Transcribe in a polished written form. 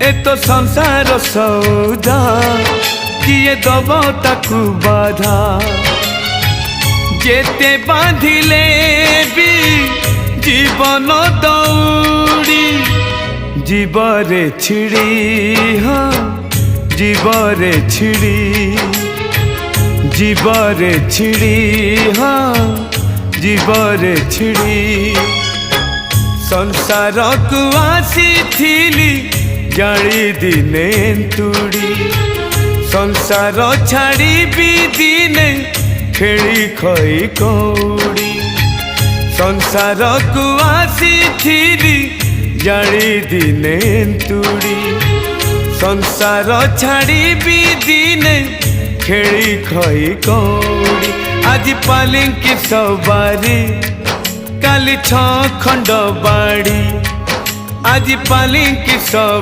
ए तो संसार सौदा किए दब ताकू बाधा जेते बांधिले भी जीवन दौड़ी जीवरे छिड़ी हाँ जीवरे छिड़ी जीवरे छिड़ी हाँ जीवरे छिड़ी संसार को आसी थिली जाड़ी दिने तुड़ी संसार छाड़ी भी दिने खेली खई कौड़ी संसार को आसी थिली जाड़ी दिने तुड़ी संसार छाड़ी भी दिने खेली खई कौड़ी आज पालिंकी सवारी काली छ खंड बाड़ी आज पालिंकी सब